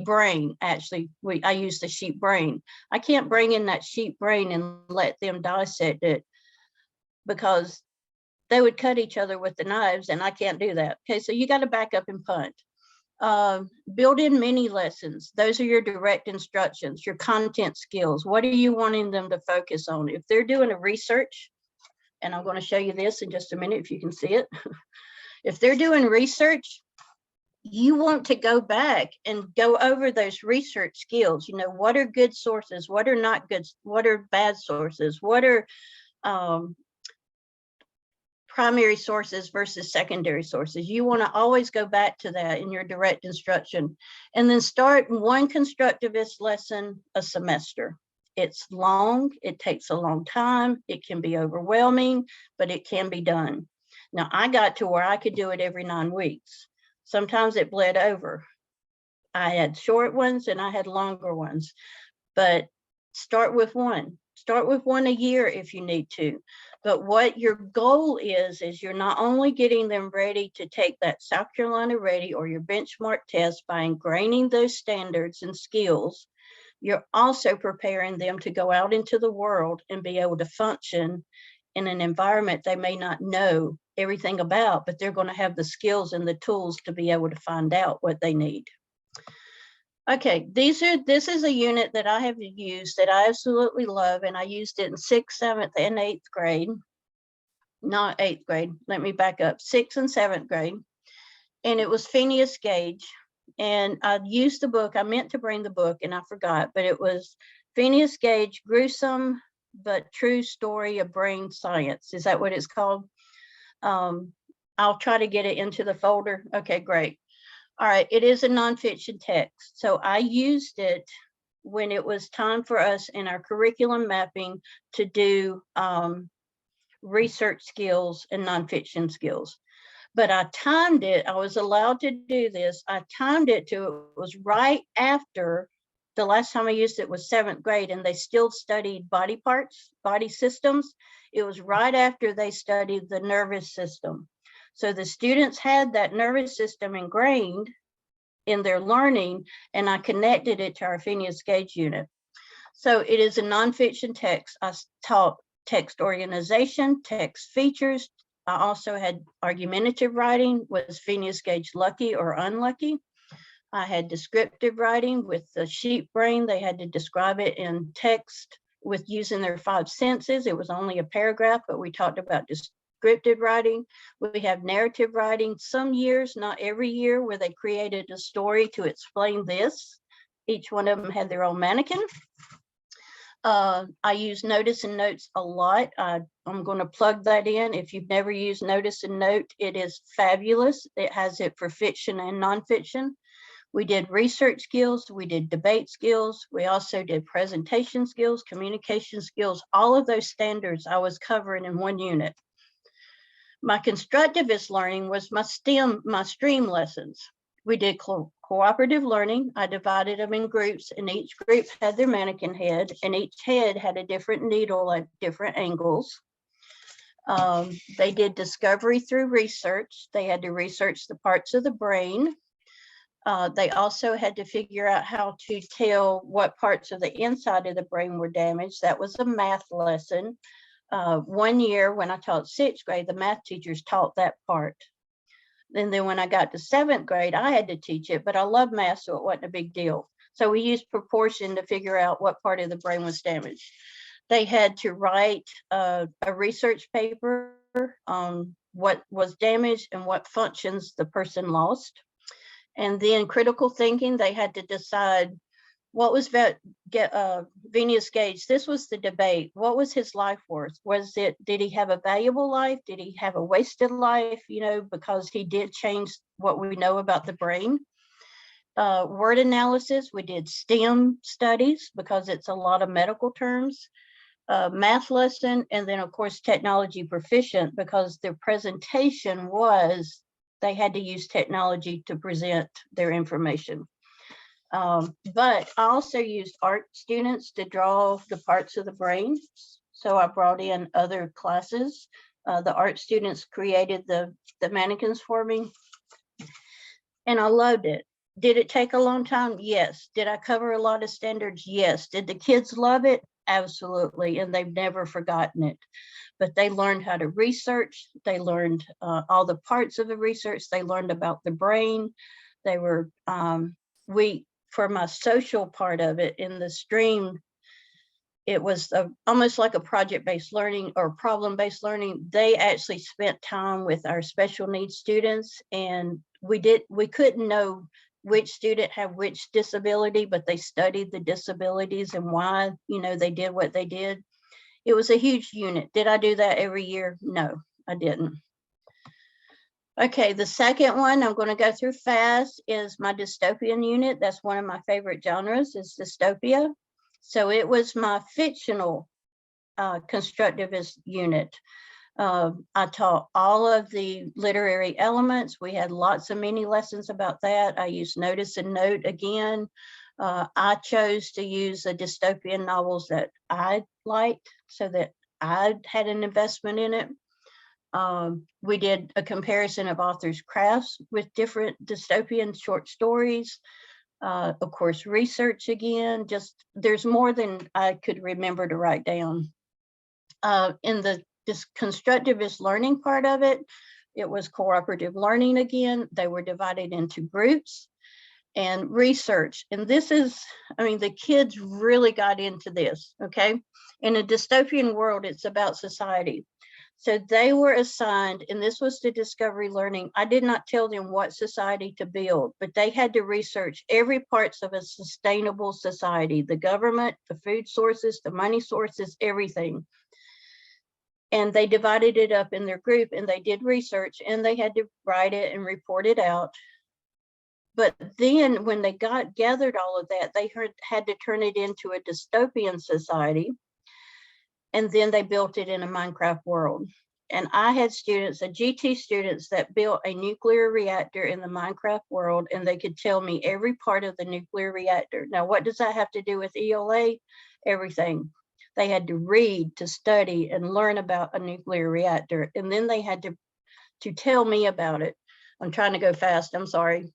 brain. Actually, I use the sheep brain. I can't bring in that sheep brain and let them dissect it because they would cut each other with the knives, and I can't do that. Okay, so you got to back up and punt. Build in mini lessons. Those are your direct instructions, your content skills. What are you wanting them to focus on? If they're doing a research, and I'm going to show you this in just a minute if you can see it. If they're doing research, you want to go back and go over those research skills. You know, what are good sources? What are not good? What are bad sources? What are primary sources versus secondary sources? You want to always go back to that in your direct instruction, and then start one constructivist lesson a semester. It's long, it takes a long time, it can be overwhelming, but it can be done. Now, I got to where I could do it every 9 weeks. Sometimes it bled over. I had short ones and I had longer ones, but start with one. Start with one a year if you need to. But what your goal is you're not only getting them ready to take that South Carolina Ready or your benchmark test by ingraining those standards and skills, you're also preparing them to go out into the world and be able to function in an environment they may not know everything about, but they're going to have the skills and the tools to be able to find out what they need. Okay, this is a unit that I have used that I absolutely love, and I used it in 6th, 7th, and 8th grade. Not 8th grade, let me back up, 6th and 7th grade. And it was Phineas Gage. And I used the book, I meant to bring the book and I forgot, but it was Phineas Gage, Gruesome but True Story of Brain Science. Is that what it's called? I'll try to get it into the folder. Okay, great. All right, it is a nonfiction text. So I used it when it was time for us in our curriculum mapping to do research skills and nonfiction skills. But I timed it, I was allowed to do this. I timed it to, it was right after the last time I used it was 7th grade, and they still studied body parts, body systems. It was right after they studied the nervous system. So the students had that nervous system ingrained in their learning, and I connected it to our Phineas Gage unit. So it is a nonfiction text. I taught text organization, text features. I also had argumentative writing. Was Phineas Gage lucky or unlucky? I had descriptive writing with the sheep brain. They had to describe it in text with using their 5 senses. It was only a paragraph, but we talked about descriptive writing. We have narrative writing. Some years, not every year, where they created a story to explain this. Each one of them had their own mannequin. I use Notice and Notes a lot. I'm going to plug that in. If you've never used Notice and Note, it is fabulous. It has it for fiction and nonfiction. We did research skills. We did debate skills. We also did presentation skills, communication skills. All of those standards I was covering in one unit. My constructivist learning was my STEAM lessons. We did cooperative learning. I divided them in groups, and each group had their mannequin head, and each head had a different needle at different angles. They did discovery through research. They had to research the parts of the brain. They also had to figure out how to tell what parts of the inside of the brain were damaged. That was a math lesson. One year when I taught 6th grade, the math teachers taught that part. And then when I got to 7th grade, I had to teach it, but I love math, so it wasn't a big deal. So we used proportion to figure out what part of the brain was damaged. They had to write a research paper on what was damaged and what functions the person lost. And then critical thinking, they had to decide what was Phineas Gage. This was the debate. What was his life worth? Did he have a valuable life? Did he have a wasted life? You know, because he did change what we know about the brain. Word analysis, we did STEM studies because it's a lot of medical terms. Math lesson, and then of course technology proficient, because their presentation was they had to use technology to present their information. But I also used art students to draw the parts of the brain. So I brought in other classes. The art students created the mannequins for me, and I loved it. Did it take a long time? Yes. Did I cover a lot of standards? Yes. Did the kids love it? Absolutely. And they've never forgotten it. But they learned how to research. They learned all the parts of the research. They learned about the brain. They were, for my social part of it in the stream, it was almost like a project-based learning or problem-based learning. They actually spent time with our special needs students, and we couldn't know which student had which disability, but they studied the disabilities and why, they did what they did. It was a huge unit. Did I do that every year? No, I didn't. Okay, the second one I'm going to go through fast is my dystopian unit. That's one of my favorite genres, is dystopia. So it was my fictional constructivist unit. I taught all of the literary elements. We had lots of mini lessons about that. I used notice and note again. I chose to use the dystopian novels that I liked so that I had an investment in it. We did a comparison of authors' crafts with different dystopian short stories. Of course, research again, just there's more than I could remember to write down. In this constructivist learning part of it, it was cooperative learning again. They were divided into groups and research. And this is, I mean, the kids really got into this, okay? In a dystopian world, it's about society. So they were assigned, and this was the discovery learning. I did not tell them what society to build, but they had to research every parts of a sustainable society, the government, the food sources, the money sources, everything. And they divided it up in their group and they did research and they had to write it and report it out. But then when they gathered all of that, they had to turn it into a dystopian society. And then they built it in a Minecraft world. And I had students, GT students, that built a nuclear reactor in the Minecraft world, and they could tell me every part of the nuclear reactor. Now, what does that have to do with ELA? Everything. They had to read, to study, and learn about a nuclear reactor. And then they had to tell me about it. I'm trying to go fast, I'm sorry.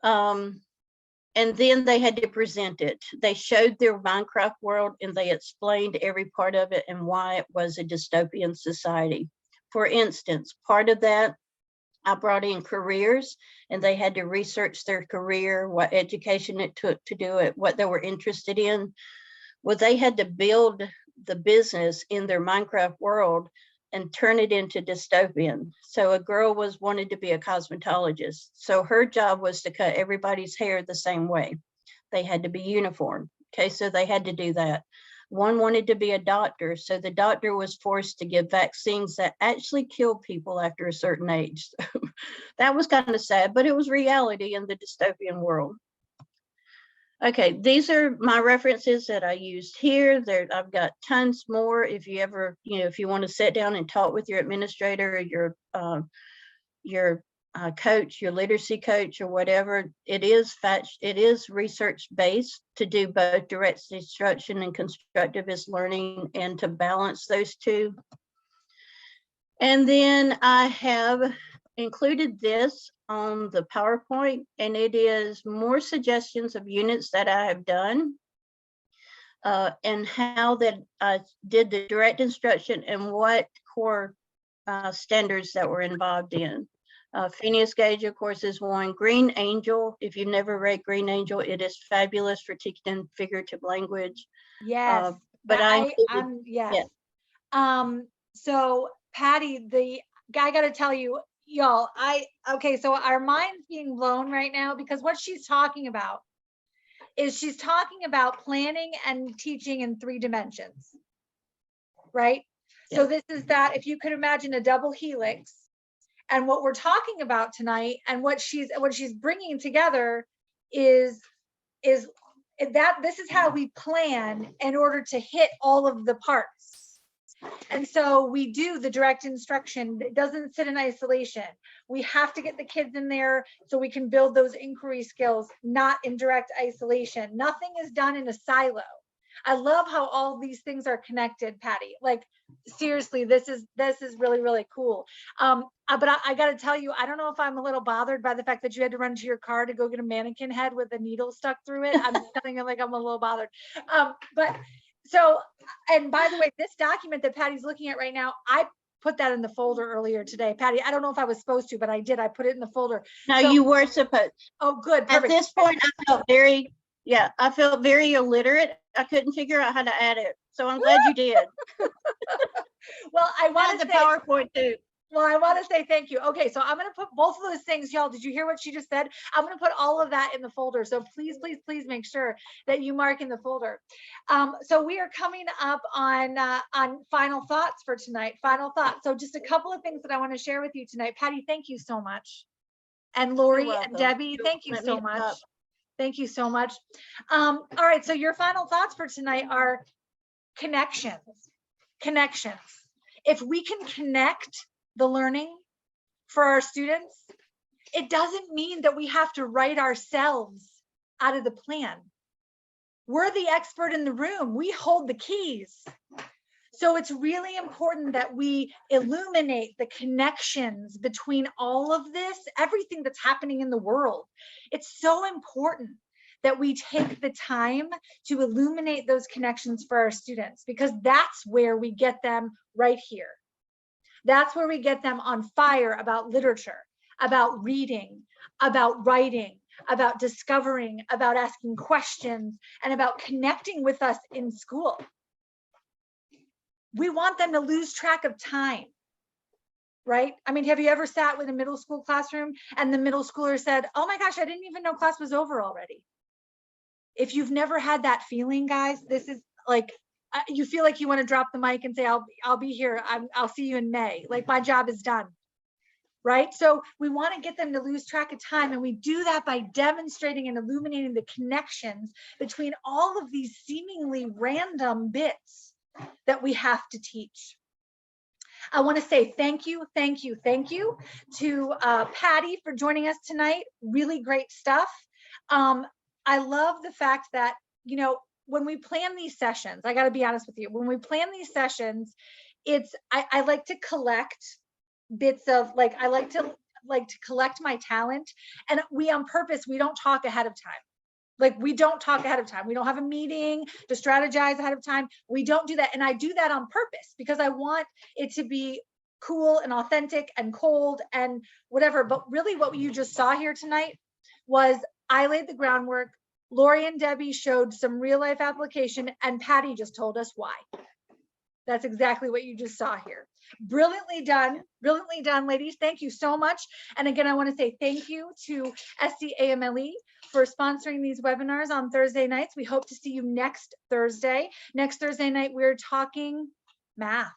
And then they had to present it. They showed their Minecraft world and they explained every part of it and why it was a dystopian society. For instance, part of that, I brought in careers and they had to research their career, what education it took to do it, what they were interested in. Well, they had to build the business in their Minecraft world and turn it into dystopian. So a girl wanted to be a cosmetologist. So her job was to cut everybody's hair the same way. They had to be uniform. Okay, so they had to do that. One wanted to be a doctor. So the doctor was forced to give vaccines that actually killed people after a certain age. That was kind of sad, but it was reality in the dystopian world. Okay, these are my references that I used here. I've got tons more. If you ever, if you want to sit down and talk with your administrator, or your coach, your literacy coach, or whatever, it is research based to do both direct instruction and constructivist learning, and to balance those two. And then I have included this on the PowerPoint, and it is more suggestions of units that I have done and how that I did the direct instruction and what core standards that were involved in. Phineas Gage, of course, is one. Green Angel, if you've never read Green Angel, it is fabulous for teaching figurative language. Yes, but yes. So Patty, I got to tell you, y'all, okay, so our mind's being blown right now because what she's talking about is she's talking about planning and teaching in 3 dimensions, right? Yeah. So this is that, if you could imagine a double helix, and what we're talking about tonight and what she's bringing together is that this is how we plan in order to hit all of the parts. And so we do the direct instruction. It doesn't sit in isolation. We have to get the kids in there so we can build those inquiry skills, not in direct isolation. Nothing is done in a silo. I love how all these things are connected, Patty. Like, seriously, this is really, really cool. But I got to tell you, I don't know if I'm a little bothered by the fact that you had to run to your car to go get a mannequin head with a needle stuck through it. I'm telling you, like, I'm a little bothered. But so, and by the way, this document that Patty's looking at right now, I put that in the folder earlier today. Patty, I don't know if I was supposed to, but I did. I put it in the folder. No, so, you were supposed. Oh, good. Perfect. At this point, I felt very illiterate. I couldn't figure out how to add it. So I'm glad you did. Well, I wanted the PowerPoint too. Well, I want to say thank you. Okay, so I'm going to put both of those things, y'all. Did you hear what she just said? I'm going to put all of that in the folder. So please, please, please make sure that you mark in the folder. So we are coming up on final thoughts for tonight. Final thoughts. So just a couple of things that I want to share with you tonight. Patty, thank you so much. And Lori and Debbie, thank you so much. Thank you so much. All right, so your final thoughts for tonight are connections. Connections. If we can connect the learning for our students, it doesn't mean that we have to write ourselves out of the plan. We're the expert in the room. We hold the keys. So it's really important that we illuminate the connections between all of this, everything that's happening in the world. It's so important that we take the time to illuminate those connections for our students, because that's where we get them right here. That's where we get them on fire about literature, about reading, about writing, about discovering, about asking questions, and about connecting with us in school. We want them to lose track of time, right? I mean, have you ever sat with a middle school classroom and the middle schooler said, oh my gosh, I didn't even know class was over already. If you've never had that feeling, guys, this is like, you feel like you want to drop the mic and say, I'll be here. I'll see you in May. Like, my job is done, right? So we want to get them to lose track of time. And we do that by demonstrating and illuminating the connections between all of these seemingly random bits that we have to teach. I want to say thank you to Patty for joining us tonight. Really great stuff. I love the fact that, you know, when we plan these sessions, I got to be honest with you, when we plan these sessions, I like to collect bits of, like, I like to collect my talent, and we on purpose, we don't talk ahead of time. Like, we don't talk ahead of time. We don't have a meeting to strategize ahead of time. We don't do that. And I do that on purpose because I want it to be cool and authentic and cold and whatever. But really what you just saw here tonight was I laid the groundwork. Lori and Debbie showed some real life application, and Patty just told us why. That's exactly what you just saw here. Brilliantly done, ladies. Thank you so much. And again, I want to say thank you to SCAMLE for sponsoring these webinars on Thursday nights. We hope to see you next Thursday. Next Thursday night, we're talking math.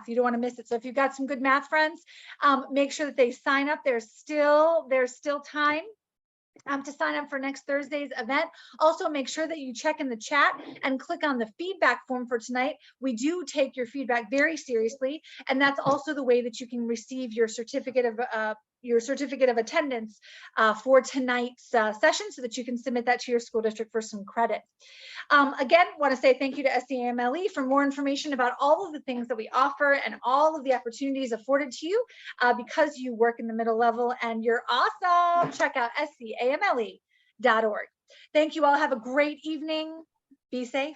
You don't want to miss it. So if you've got some good math friends, make sure that they sign up. There's still time to sign up for next Thursday's event. Also, make sure that you check in the chat and click on the feedback form for tonight. We do take your feedback very seriously, and that's also the way that you can receive your certificate of attendance for tonight's session, so that you can submit that to your school district for some credit. Again, want to say thank you to SCAMLE. For more information about all of the things that we offer and all of the opportunities afforded to you because you work in the middle level and you're awesome, check out scamle.org. Thank you all. Have a great evening. Be safe.